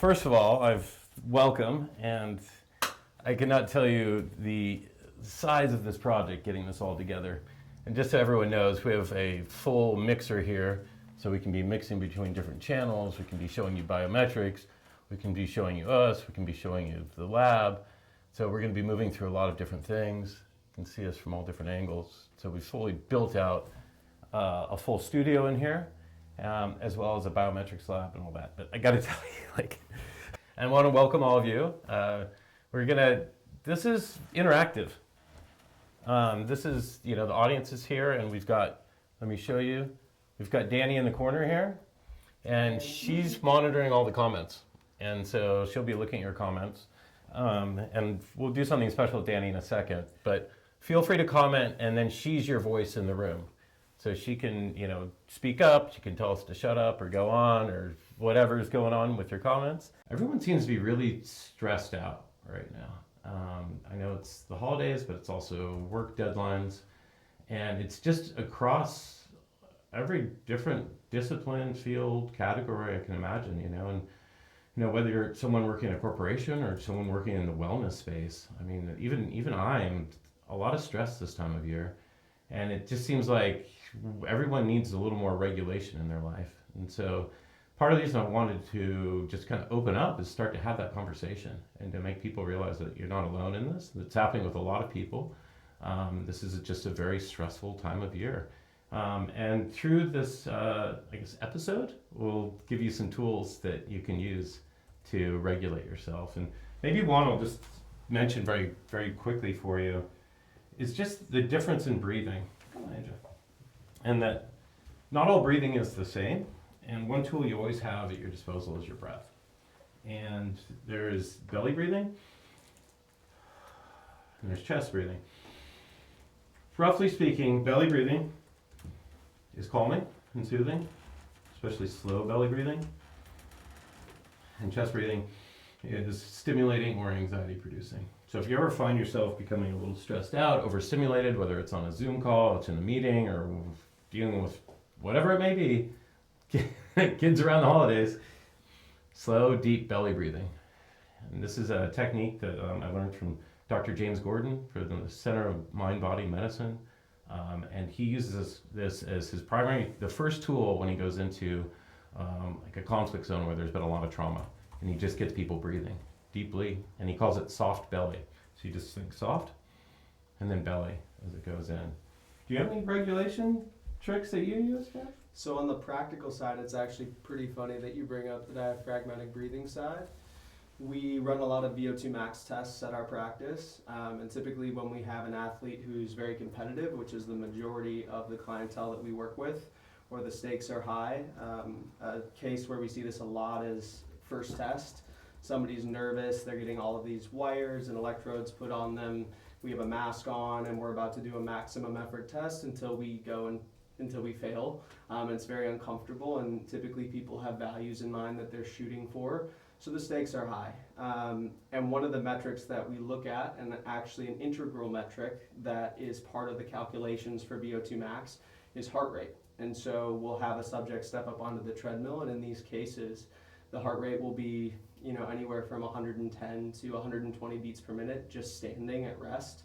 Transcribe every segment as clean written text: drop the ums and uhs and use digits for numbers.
First of all, welcome, and I cannot tell you the size of this project, getting this all together. And just so everyone knows, we have a full mixer here, so we can be mixing between different channels. We can be showing you biometrics. We can be showing you us. We can be showing you the lab. So we're going to be moving through a lot of different things. You can see us from all different angles. So we fully built out a full studio in here, as well as a biometrics lab and all that. But I got to tell you, I want to welcome all of you. This is interactive. This is, the audience is here, and let me show you, we've got Danny in the corner here, and she's monitoring all the comments. And so she'll be looking at your comments. And we'll do something special with Danny in a second, but feel free to comment, and then she's your voice in the room. So she can, speak up, she can tell us to shut up or go on or whatever's going on with your comments. Everyone seems to be really stressed out right now. I know it's the holidays, but it's also work deadlines. And it's just across every different discipline, field, category I can imagine, and whether you're someone working in a corporation or someone working in the wellness space. I mean, even I am a lot of stress this time of year. And it just seems like everyone needs a little more regulation in their life. And so part of the reason I wanted to just kind of open up is start to have that conversation and to make people realize that you're not alone in this. It's happening with a lot of people. This is just a very stressful time of year. And through this, episode, we'll give you some tools that you can use to regulate yourself. And maybe one I'll just mention very, very quickly for you is just the difference in breathing. Come on, Angel. And that not all breathing is the same. And one tool you always have at your disposal is your breath. And there is belly breathing, and there's chest breathing. Roughly speaking, belly breathing is calming and soothing, especially slow belly breathing. And chest breathing is stimulating or anxiety producing. So if you ever find yourself becoming a little stressed out, overstimulated, whether it's on a Zoom call, it's in a meeting, or dealing with whatever it may be, kids around the holidays, slow, deep belly breathing. And this is a technique that I learned from Dr. James Gordon for the Center of Mind-Body Medicine. And he uses this as his the first tool when he goes into a conflict zone where there's been a lot of trauma. And he just gets people breathing deeply, and he calls it soft belly. So you just think soft, and then belly as it goes in. Do you have any regulation tricks that you use, Jeff? So on the practical side, it's actually pretty funny that you bring up the diaphragmatic breathing side. We run a lot of VO2 max tests at our practice, and typically when we have an athlete who's very competitive, which is the majority of the clientele that we work with, or the stakes are high, a case where we see this a lot is first test. Somebody's nervous, they're getting all of these wires and electrodes put on them, we have a mask on, and we're about to do a maximum effort test until we fail. It's very uncomfortable, and typically people have values in mind that they're shooting for, so the stakes are high. And one of the metrics that we look at, and actually an integral metric that is part of the calculations for VO2 max, is heart rate. And so we'll have a subject step up onto the treadmill, and in these cases, the heart rate will be anywhere from 110 to 120 beats per minute just standing at rest.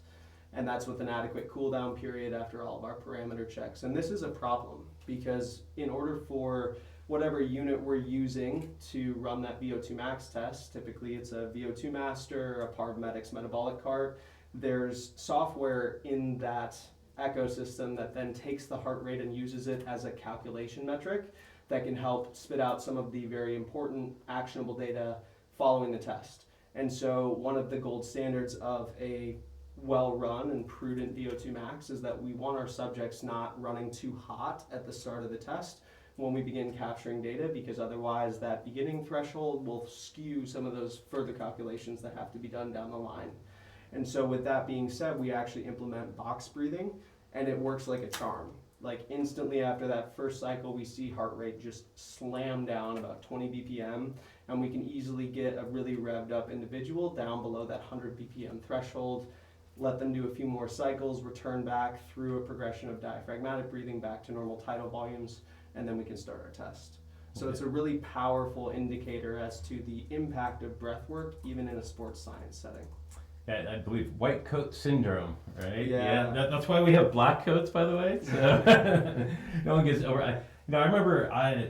And that's with an adequate cool down period after all of our parameter checks. And this is a problem because in order for whatever unit we're using to run that VO2 max test, typically it's a VO2 master, a Parvmedix metabolic cart, there's software in that ecosystem that then takes the heart rate and uses it as a calculation metric that can help spit out some of the very important actionable data following the test. And so one of the gold standards of a well-run and prudent VO2 max is that we want our subjects not running too hot at the start of the test when we begin capturing data, because otherwise that beginning threshold will skew some of those further calculations that have to be done down the line. And so with that being said, we actually implement box breathing, and it works like a charm. Like instantly after that first cycle, we see heart rate just slam down about 20 BPM, and we can easily get a really revved up individual down below that 100 BPM threshold, let them do a few more cycles, return back through a progression of diaphragmatic breathing back to normal tidal volumes, and then we can start our test. So it's a really powerful indicator as to the impact of breath work, even in a sports science setting. I believe white coat syndrome, right? Yeah. That's why we have black coats, by the way. So no one gets over. I remember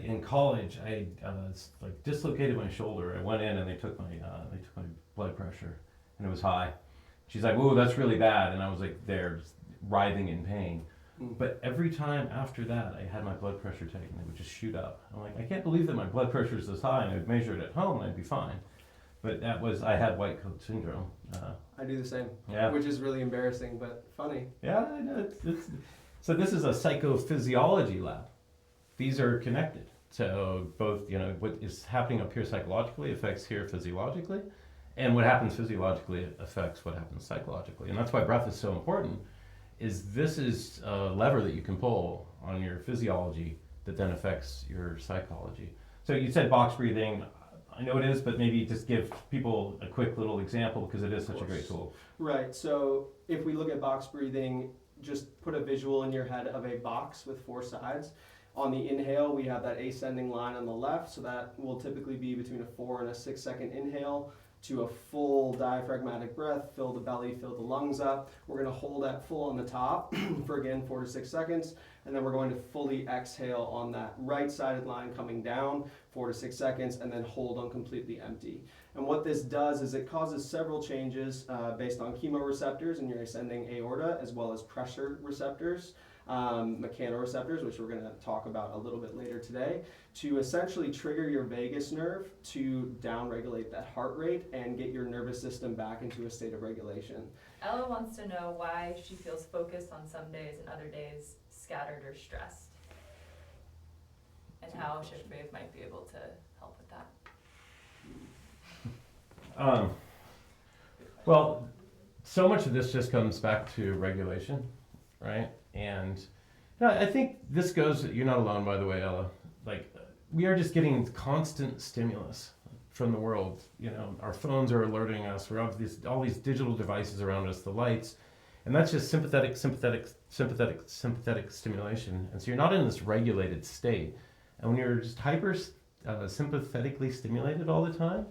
in college I like dislocated my shoulder. I went in and they took my blood pressure, and it was high. She's like, "Whoa, that's really bad," and I was like there, just writhing in pain. But every time after that, I had my blood pressure taken. It would just shoot up. I'm like, I can't believe that my blood pressure is this high, and I'd measure it at home, and I'd be fine. But I had white coat syndrome. I do the same, Yeah. which is really embarrassing, but funny. Yeah, I know. So this is a psychophysiology lab. These are connected. So both, what is happening up here psychologically affects here physiologically, and what happens physiologically affects what happens psychologically. And that's why breath is so important. This is a lever that you can pull on your physiology that then affects your psychology. So you said box breathing. I know it is, but maybe just give people a quick little example because it is such a great tool. Right, so if we look at box breathing, just put a visual in your head of a box with 4 sides. On the inhale, we have that ascending line on the left, so that will typically be between a 4 and a 6 second inhale to a full diaphragmatic breath, fill the belly, fill the lungs up. We're going to hold that full on the top for again 4 to 6 seconds, and then we're going to fully exhale on that right-sided line coming down 4 to 6 seconds, and then hold on completely empty. And what this does is it causes several changes based on chemoreceptors in your ascending aorta, as well as pressure receptors, mechanoreceptors, which we're going to talk about a little bit later today, to essentially trigger your vagus nerve to downregulate that heart rate and get your nervous system back into a state of regulation. Ella wants to know why she feels focused on some days and other days scattered or stressed, and how Shiftwave might be able to help with that. Well, so much of this just comes back to regulation, right? And I think this goes, you're not alone, by the way, Ella. Like, we are just getting constant stimulus from the world. Our phones are alerting us. We have all these digital devices around us, the lights, and that's just sympathetic stimulation. And so you're not in this regulated state. And when you're just sympathetically stimulated all the time,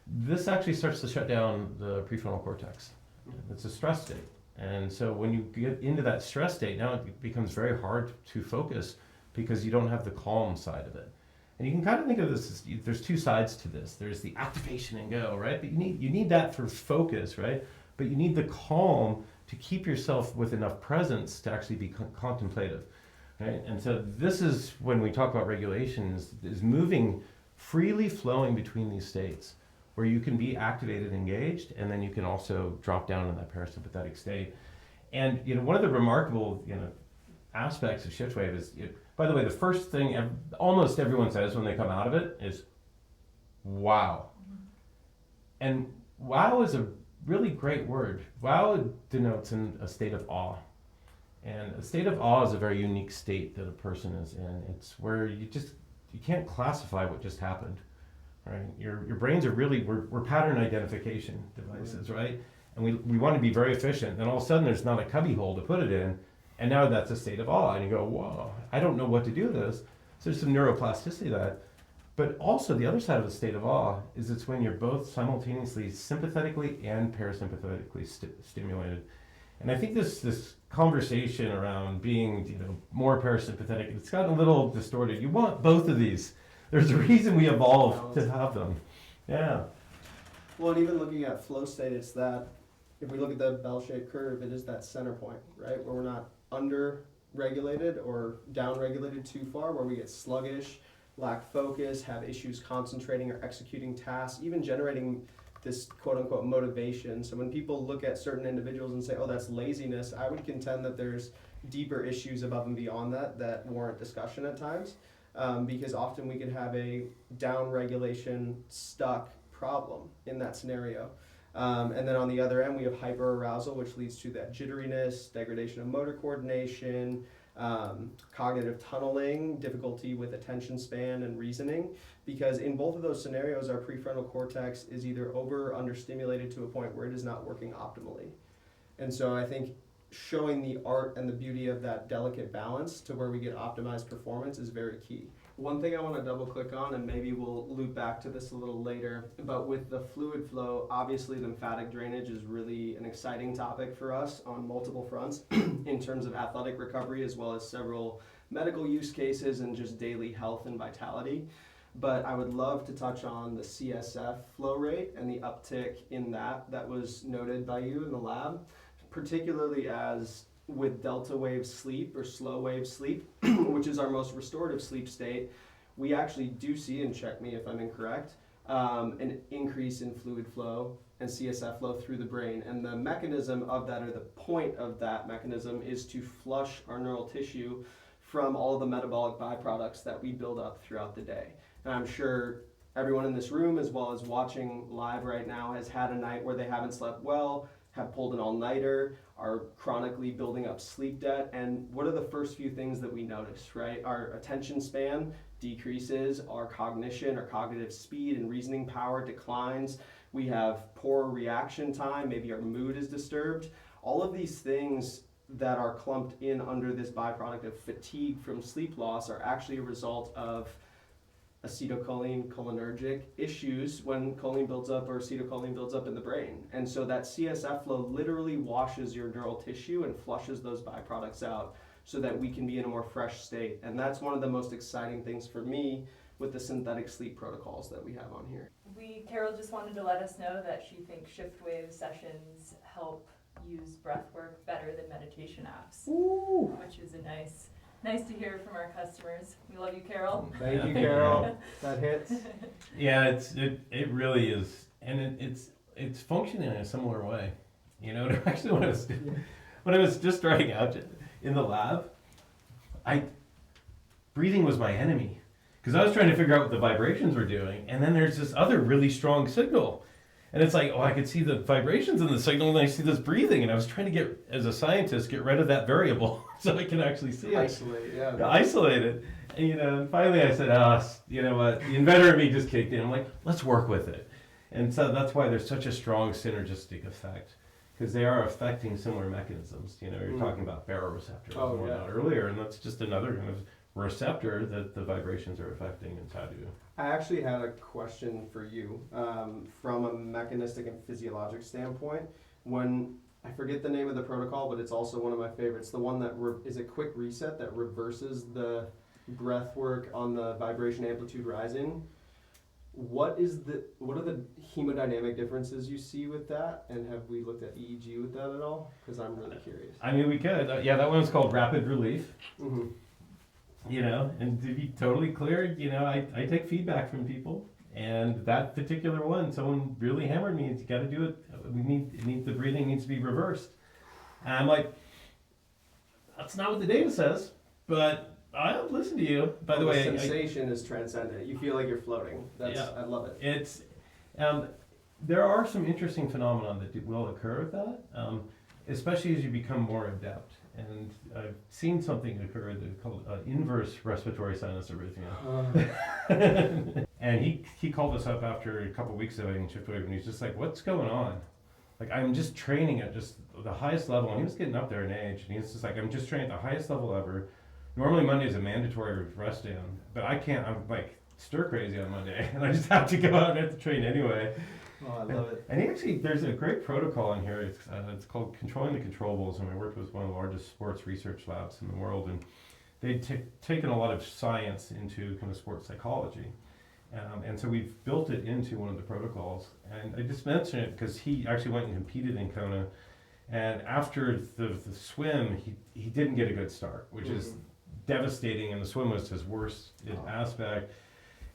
this actually starts to shut down the prefrontal cortex. It's a stress state. And so when you get into that stress state, now it becomes very hard to focus because you don't have the calm side of it. And you can kind of think of this as, there's 2 sides to this. There's the activation and go, right? But you need that for focus, right? But you need the calm to keep yourself with enough presence to actually be contemplative, right? And so this is when we talk about regulation is moving, freely flowing between these states, where you can be activated, engaged, and then you can also drop down in that parasympathetic state. And one of the remarkable aspects of Shiftwave is, by the way, the first thing almost everyone says when they come out of it is, "Wow." And wow is a really great word. Wow denotes a state of awe. And a state of awe is a very unique state that a person is in. It's where you can't classify what just happened. Right, your brains are really we're pattern identification devices, right? And we want to be very efficient. And all of a sudden, there's not a cubby hole to put it in, and now that's a state of awe. And you go, "Whoa, I don't know what to do with this." So there's some neuroplasticity to that. But also the other side of the state of awe is it's when you're both simultaneously sympathetically and parasympathetically stimulated. And I think this conversation around being more parasympathetic, it's gotten a little distorted. You want both of these. There's a reason we evolved to have them. Yeah. Well, and even looking at flow state, it's that if we look at the bell-shaped curve, it is that center point, right? Where we're not under-regulated or down-regulated too far, where we get sluggish, lack focus, have issues concentrating or executing tasks, even generating this quote-unquote motivation. So when people look at certain individuals and say, "Oh, that's laziness," I would contend that there's deeper issues above and beyond that warrant discussion at times. Because often we could have a down-regulation stuck problem in that scenario. And then on the other end, we have hyperarousal, which leads to that jitteriness, degradation of motor coordination, cognitive tunneling, difficulty with attention span and reasoning. Because in both of those scenarios, our prefrontal cortex is either over or understimulated to a point where it is not working optimally. And so I think showing the art and the beauty of that delicate balance to where we get optimized performance is very key. One thing I want to double click on, and maybe we'll loop back to this a little later, but with the fluid flow, obviously lymphatic drainage is really an exciting topic for us on multiple fronts in terms of athletic recovery as well as several medical use cases and just daily health and vitality. But I would love to touch on the CSF flow rate and the uptick in that was noted by you in the lab, particularly as with delta wave sleep or slow wave sleep, which is our most restorative sleep state, we actually do see, and check me if I'm incorrect, an increase in fluid flow and CSF flow through the brain. And the mechanism of that, or the point of that mechanism, is to flush our neural tissue from all the metabolic byproducts that we build up throughout the day. And I'm sure everyone in this room, as well as watching live right now, has had a night where they haven't slept well, have pulled an all-nighter, are chronically building up sleep debt. And what are the first few things that we notice, right? Our attention span decreases, our cognition, our cognitive speed and reasoning power declines. We have poor reaction time, maybe our mood is disturbed. All of these things that are clumped in under this byproduct of fatigue from sleep loss are actually a result of acetylcholine cholinergic issues when choline builds up or acetylcholine builds up in the brain. And so that CSF flow literally washes your neural tissue and flushes those byproducts out so that we can be in a more fresh state. And that's one of the most exciting things for me with the synthetic sleep protocols that we have on here. Carol just wanted to let us know that she thinks Shiftwave sessions help use breath work better than meditation apps. Ooh. Which is nice to hear from our customers. We love you, Carol. Thank you, Carol. That hits. Yeah, it really is, and it's functioning in a similar way. You know, actually, when I was just starting out in the lab, breathing was my enemy because I was trying to figure out what the vibrations were doing, and then there's this other really strong signal, and it's like, oh, I could see the vibrations in the signal, and I see this breathing, and I was trying to as a scientist, get rid of that variable so I can actually see it. Isolate it. And, finally I said, you know what, the inventor in me just kicked in. I'm like, let's work with it. And so that's why there's such a strong synergistic effect, because they are affecting similar mechanisms. You're talking about baroreceptors and whatnot earlier, and that's just another kind of receptor that the vibrations are affecting inside of you. I actually had a question for you from a mechanistic and physiologic standpoint. When I forget the name of the protocol, but it's also one of my favorites. The one that is a quick reset that reverses the breath work on the vibration amplitude rising. What are the hemodynamic differences you see with that? And have we looked at EEG with that at all? Because I'm really curious. I mean, we could. That one's called rapid relief. Mm-hmm. And to be totally clear, I take feedback from people, and that particular one, someone really hammered me. You got to do it. The breathing needs to be reversed. And I'm like, that's not what the data says, but I'll listen to you. By the way, sensation is transcendent. You feel like you're floating. I love it. It's there are some interesting phenomena that will occur with that, especially as you become more adept. And I've seen something occur called inverse respiratory sinus arrhythmia. And he called us up after a couple of weeks of in Shiftwave, and he's just like, what's going on? Like, I'm just training at just the highest level. And he was getting up there in age, and he's just like, I'm just training at the highest level ever. Normally Monday is a mandatory rest day, but I can't, I'm like stir crazy on Monday, and I just have to go out and have to train anyway. Oh, I love it. And there's a great protocol in here. It's called Controlling the Controllables, and I worked with one of the largest sports research labs in the world, and they'd taken a lot of science into kind of sports psychology. And so we've built it into one of the protocols. And I just mention it because he actually went and competed in Kona, and after the swim, he didn't get a good start, which is devastating, and the swim was his worst aspect.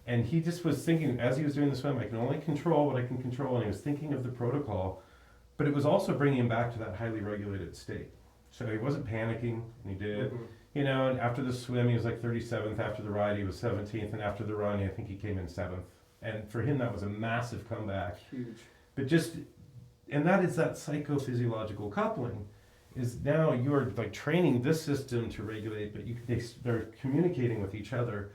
And he just was thinking, as he was doing the swim, I can only control what I can control, and he was thinking of the protocol, but it was also bringing him back to that highly regulated state. So he wasn't panicking, and he did. And after the swim, he was like 37th. After the ride, he was 17th, and after the run, I think he came in 7th. And for him, that was a massive comeback. Huge. But and that is that psychophysiological coupling. Is now you're like training this system to regulate, but they're communicating with each other.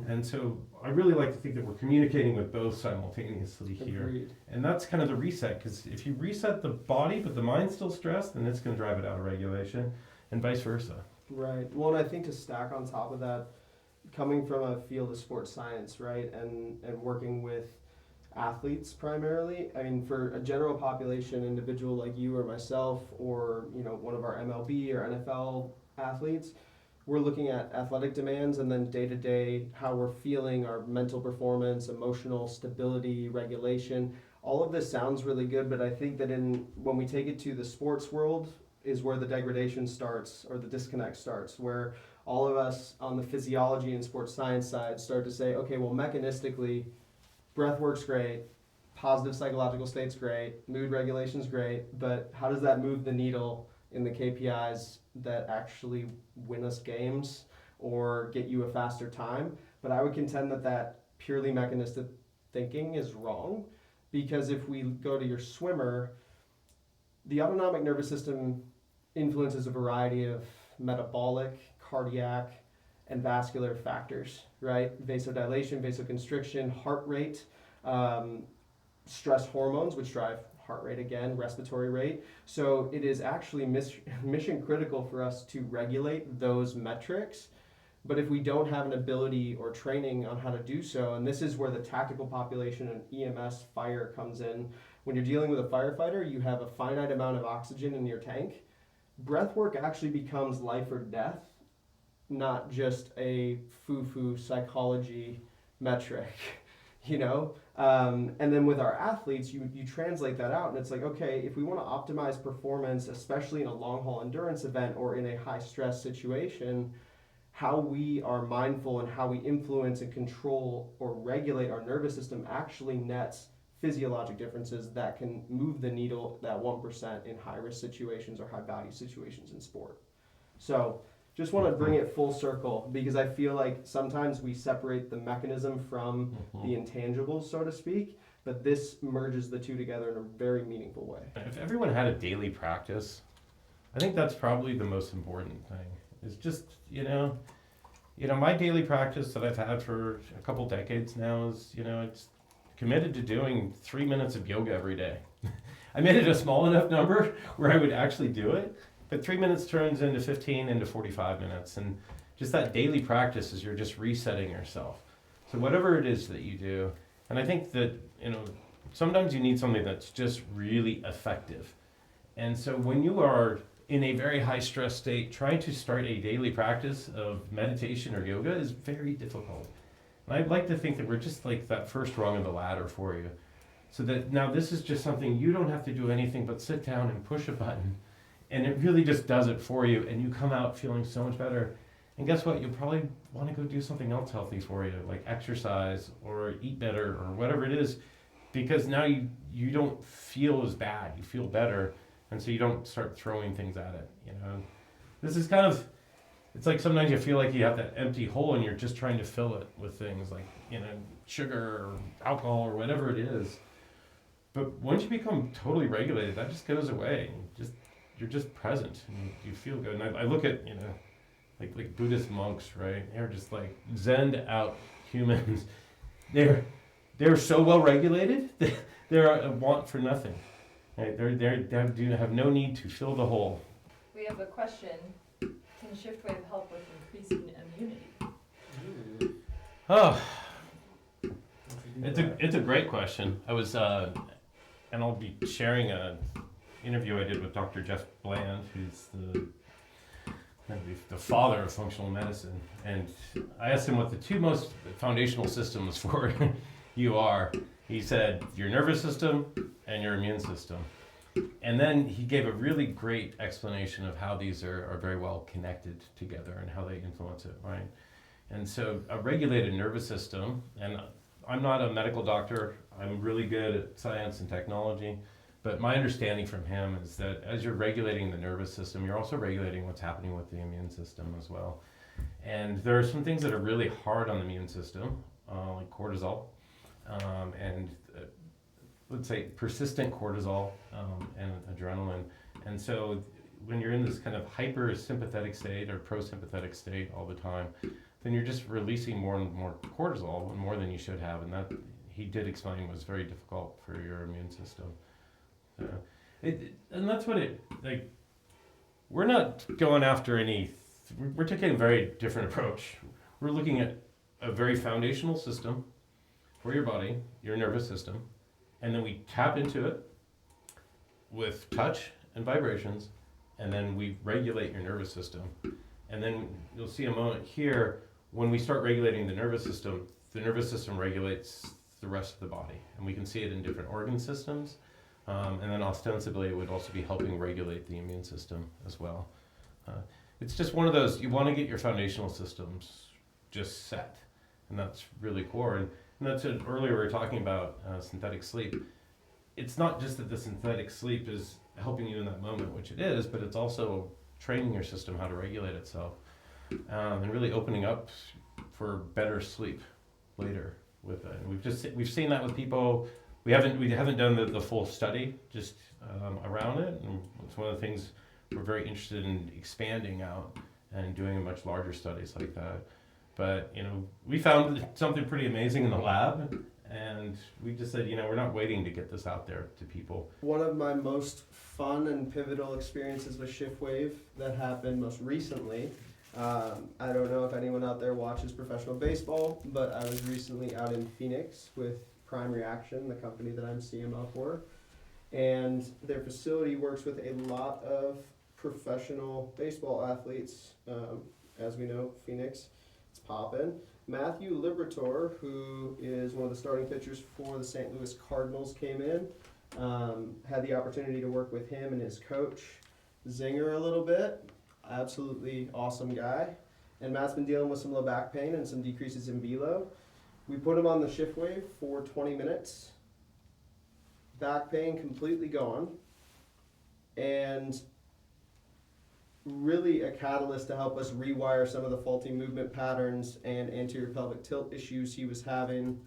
And so I really like to think that we're communicating with both simultaneously here. Agreed. And that's kind of the reset, because if you reset the body but the mind's still stressed, then it's going to drive it out of regulation, and vice versa. Right. Well, and I think to stack on top of that, coming from a field of sports science, right, and working with athletes primarily, I mean, for a general population individual like you or myself, or one of our MLB or NFL athletes, we're looking at athletic demands and then day to day how we're feeling, our mental performance, emotional stability, regulation. All of this sounds really good, but I think that when we take it to the sports world is where the degradation starts, or the disconnect starts, where all of us on the physiology and sports science side start to say, okay, well, mechanistically, breath work's great, positive psychological state's great, mood regulation's great, but how does that move the needle in the KPIs that actually win us games or get you a faster time? But I would contend that purely mechanistic thinking is wrong, because if we go to your swimmer, the autonomic nervous system influences a variety of metabolic, cardiac, and vascular factors, right? Vasodilation, vasoconstriction, heart rate, stress hormones, which drive heart rate again, respiratory rate. So it is actually mission critical for us to regulate those metrics. But if we don't have an ability or training on how to do so, and this is where the tactical population and EMS fire comes in. When you're dealing with a firefighter, you have a finite amount of oxygen in your tank. Breath work actually becomes life or death, not just a foo-foo psychology metric, and then with our athletes, you translate that out, and it's like, okay, if we want to optimize performance, especially in a long haul endurance event or in a high stress situation, how we are mindful and how we influence and control or regulate our nervous system actually nets physiologic differences that can move the needle, that 1% in high risk situations or high value situations in sport. So just want to bring it full circle, because I feel like sometimes we separate the mechanism from the intangibles, so to speak, but this merges the two together in a very meaningful way. If everyone had a daily practice, I think that's probably the most important thing. It's just, my daily practice that I've had for a couple decades now is, it's committed to doing 3 minutes of yoga every day. I made it a small enough number where I would actually do it, but 3 minutes turns into 15, into 45 minutes. And just that daily practice is you're just resetting yourself. So whatever it is that you do, and I think that, sometimes you need something that's just really effective. And so when you are in a very high stress state, trying to start a daily practice of meditation or yoga is very difficult. And I'd like to think that we're just like that first rung of the ladder for you. So that now this is just something you don't have to do anything but sit down and push a button. And it really just does it for you, and you come out feeling so much better. And guess what? You'll probably want to go do something else healthy for you, like exercise or eat better or whatever it is, because now you don't feel as bad. You feel better, and so you don't start throwing things at it. This is kind of, it's like sometimes you feel like you have that empty hole and you're just trying to fill it with things like sugar or alcohol or whatever it is. But once you become totally regulated, that just goes away. You're just present and you feel good. And I look at, like Buddhist monks, right? They're just like zened out humans. They're so well regulated, they're a want for nothing. Right? They do have no need to fill the hole. We have a question. Can Shiftwave help with increasing immunity? Oh, it's a great question. I was, and I'll be sharing a interview I did with Dr. Jeff Bland, who's the father of functional medicine, and I asked him what the two most foundational systems for you are. He said your nervous system and your immune system, and then he gave a really great explanation of how these are very well connected together and how they influence it, right? And so a regulated nervous system, and I'm not a medical doctor, I'm really good at science and technology, but my understanding from him is that as you're regulating the nervous system, you're also regulating what's happening with the immune system as well. And there are some things that are really hard on the immune system, like cortisol, and let's say persistent cortisol and adrenaline. And so when you're in this kind of hyper-sympathetic state or pro-sympathetic state all the time, then you're just releasing more and more cortisol, and more than you should have. And that, he did explain, was very difficult for your immune system. And that's what we're not going after we're taking a very different approach. We're looking at a very foundational system for your body, your nervous system, and then we tap into it with touch and vibrations, and then we regulate your nervous system. And then you'll see a moment here, when we start regulating the nervous system regulates the rest of the body. And we can see it in different organ systems. And then ostensibly, it would also be helping regulate the immune system as well. It's just one of those, you want to get your foundational systems just set. And that's really core. And that's what earlier we were talking about synthetic sleep. It's not just that the synthetic sleep is helping you in that moment, which it is, but it's also training your system how to regulate itself, and really opening up for better sleep later with it. And we've seen that with people. We haven't done the full study just around it, and it's one of the things we're very interested in expanding out and doing much larger studies like that. But we found something pretty amazing in the lab, and we just said, we're not waiting to get this out there to people. One of my most fun and pivotal experiences with Shiftwave that happened most recently, I don't know if anyone out there watches professional baseball, but I was recently out in Phoenix with Prime Reaction, the company that I'm CMO for, and their facility works with a lot of professional baseball athletes. As we know, Phoenix, it's poppin'. Matthew Liberatore, who is one of the starting pitchers for the St. Louis Cardinals, came in. Had the opportunity to work with him and his coach, Zinger, a little bit. Absolutely awesome guy. And Matt's been dealing with some low back pain and some decreases in velo. We put him on the Shiftwave for 20 minutes. Back pain completely gone. And really a catalyst to help us rewire some of the faulty movement patterns and anterior pelvic tilt issues he was having,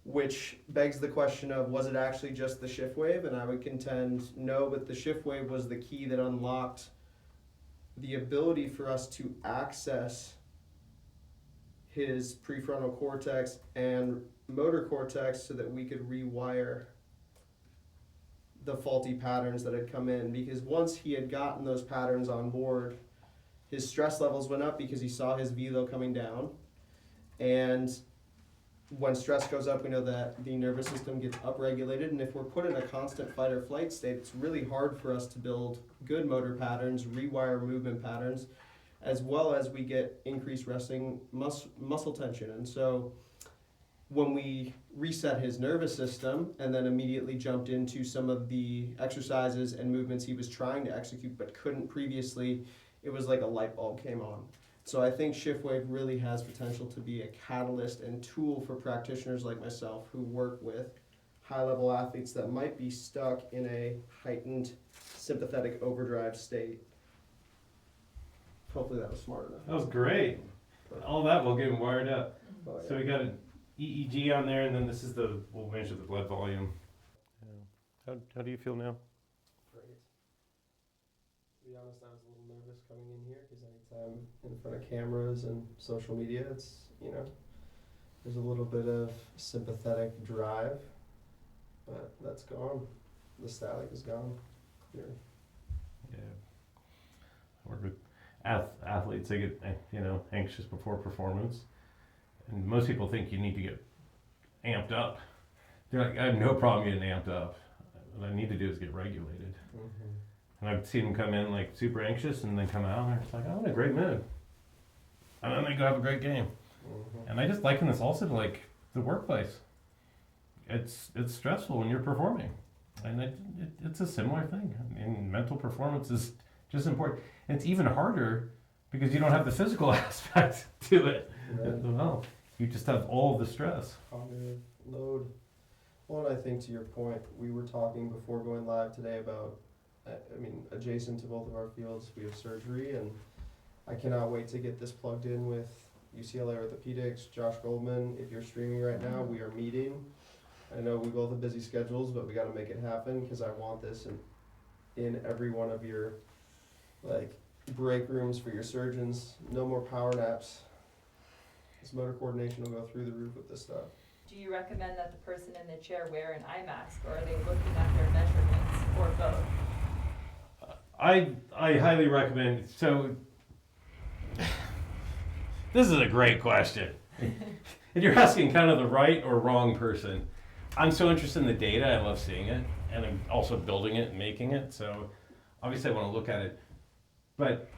which begs the question of, was it actually just the Shiftwave? And I would contend no, but the Shiftwave was the key that unlocked the ability for us to access his prefrontal cortex and motor cortex so that we could rewire the faulty patterns that had come in. Because once he had gotten those patterns on board, his stress levels went up because he saw his velo coming down. And when stress goes up, we know that the nervous system gets upregulated, and if we're put in a constant fight or flight state, it's really hard for us to build good motor patterns, rewire movement patterns, as well as we get increased resting muscle tension. And so when we reset his nervous system and then immediately jumped into some of the exercises and movements he was trying to execute but couldn't previously, it was like a light bulb came on. So I think Shiftwave really has potential to be a catalyst and tool for practitioners like myself who work with high-level athletes that might be stuck in a heightened sympathetic overdrive state. Hopefully that was smart enough. That was great. All that will get him wired up. Oh, yeah. So we got an EEG on there, and then this is we'll measure the blood volume. How do you feel now? Great. To be honest, I was a little nervous coming in here because anytime in front of cameras and social media, it's, there's a little bit of sympathetic drive, but that's gone. The static is gone. Clear. Yeah. I work with athletes. They get anxious before performance, and most people think you need to get amped up. They're like, I have no problem getting amped up. What I need to do is get regulated. Mm-hmm. And I've seen them come in like super anxious and then come out and it's like, I'm in a great mood. And then they go have a great game. Mm-hmm. And I just liken this also to like the workplace. It's stressful when you're performing. And it's a similar thing. I mean, mental performance is just important. And it's even harder because you don't have the physical aspect to it as well. You just have all the stress. Cognitive load. Well, and I think to your point, we were talking before going live today about, adjacent to both of our fields, we have surgery, and I cannot wait to get this plugged in with UCLA Orthopedics, Josh Goldman. If you're streaming right now, we are meeting. I know we both have busy schedules, but we got to make it happen because I want this in every one of your break rooms for your surgeons. No more power naps. This motor coordination will go through the roof with this stuff. Do you recommend that the person in the chair wear an eye mask, or are they looking at their measurements, or both? I highly recommend. So this is a great question. And you're asking kind of the right or wrong person. I'm so interested in the data, I love seeing it, and I'm also building it and making it, so obviously I want to look at it. But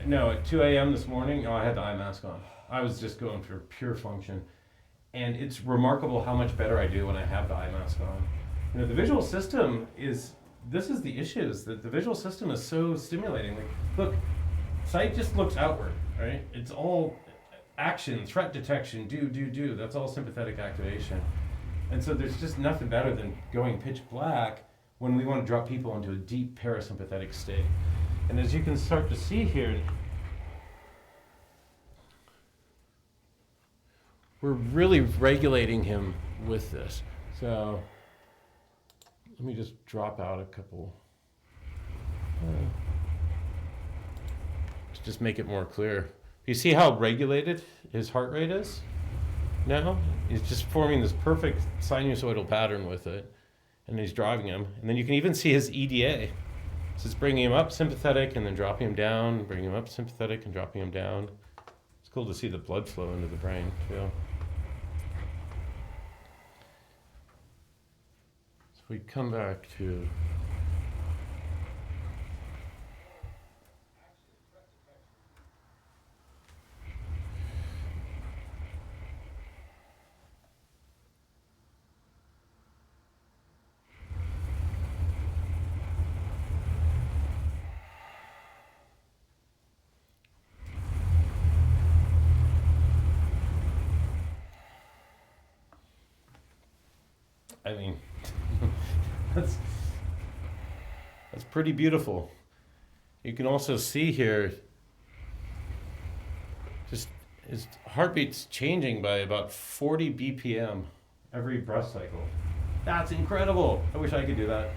no, at 2 a.m. this morning, I had the eye mask on. I was just going for pure function. And it's remarkable how much better I do when I have the eye mask on. You know, the visual system this is the issue, is that the visual system is so stimulating. Like, look, sight just looks outward, right? It's all action, threat detection, do. That's all sympathetic activation. And so there's just nothing better than going pitch black when we want to drop people into a deep parasympathetic state. And as you can start to see here, we're really regulating him with this. So let me just drop out a couple. Just make it more clear. You see how regulated his heart rate is now? He's just forming this perfect sinusoidal pattern with it, and he's driving him. And then you can even see his EDA. So it's bringing him up sympathetic and then dropping him down, bringing him up sympathetic and dropping him down. It's cool to see the blood flow into the brain too. So we come back to I mean, that's pretty beautiful. You can also see here, just his heartbeat's changing by about 40 BPM every breath cycle. That's incredible. I wish I could do that.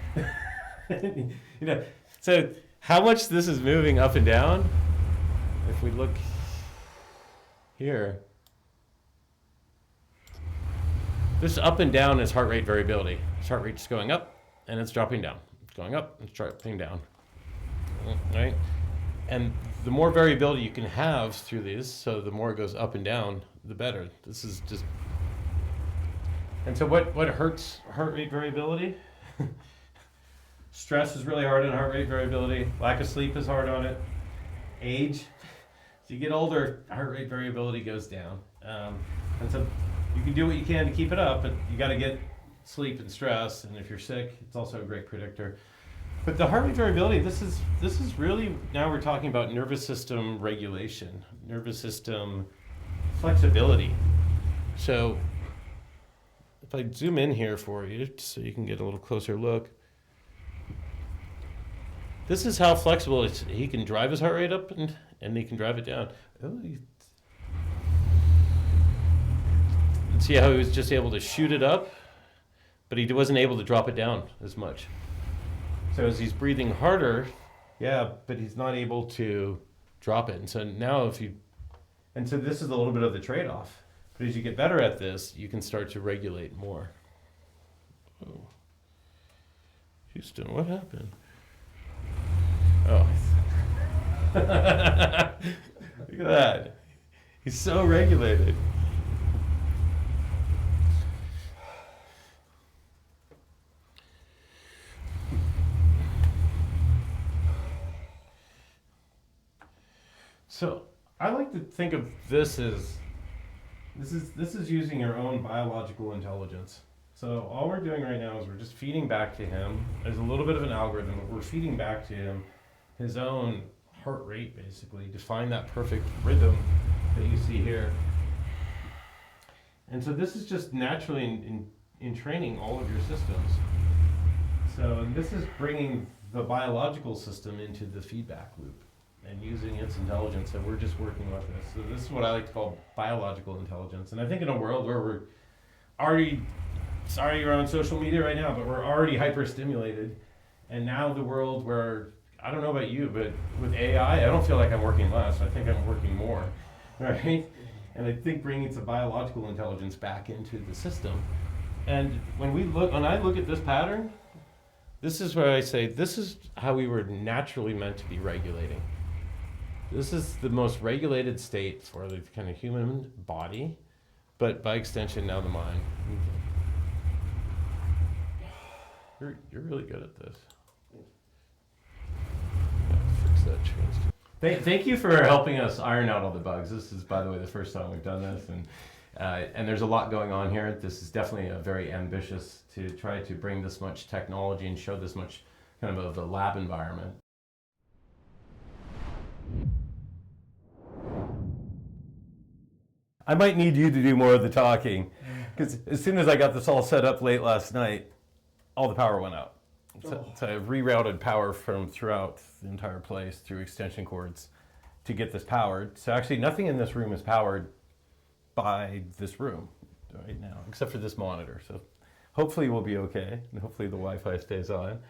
You know, so how much this is moving up and down, if we look here, this up and down is heart rate variability. His heart rate's going up and it's dropping down. It's going up and it's dropping down. Right? And the more variability you can have through these, so the more it goes up and down, the better. This is just. And so what hurts heart rate variability? Stress is really hard on heart rate variability. Lack of sleep is hard on it. Age. As you get older, heart rate variability goes down. And so you can do what you can to keep it up, but you got to get sleep and stress. And if you're sick, it's also a great predictor. But the heart rate variability, this is really, now we're talking about nervous system regulation, nervous system flexibility. So if I zoom in here for you so you can get a little closer look, this is how flexible it's, he can drive his heart rate up and he can drive it down. Oh, see how he was just able to shoot it up, but he wasn't able to drop it down as much. So as he's breathing harder, yeah, but he's not able to drop it. And so now and so this is a little bit of the trade-off. But as you get better at this, you can start to regulate more. Oh. Houston, what happened? Oh. Look at that. He's so regulated. So I like to think of this as this is using your own biological intelligence. So all we're doing right now is we're just feeding back to him. There's a little bit of an algorithm, but we're feeding back to him his own heart rate, basically, to find that perfect rhythm that you see here. And so this is just naturally in training all of your systems. So and this is bringing the biological system into the feedback loop and using its intelligence, and we're just working with this. So this is what I like to call biological intelligence. And I think in a world where we're already, sorry you're on social media right now, but we're already hyper-stimulated, and now the world where, I don't know about you, but with AI, I don't feel like I'm working less. I think I'm working more, right? And I think bringing some biological intelligence back into the system. And when I look at this pattern, this is where I say, this is how we were naturally meant to be regulating. This is the most regulated state for the kind of human body. but by extension, now the mind. You're really good at this. Fix that change. Thank you for helping us iron out all the bugs. This is, by the way, the first time we've done this, and there's a lot going on here. This is definitely a very ambitious to try to bring this much technology and show this much kind of a lab environment. I might need you to do more of the talking, because as soon as I got this all set up late last night, all the power went out. So I rerouted power from throughout the entire place through extension cords to get this powered. So actually nothing in this room is powered by this room right now, except for this monitor. So hopefully we'll be okay, and hopefully the Wi-Fi stays on.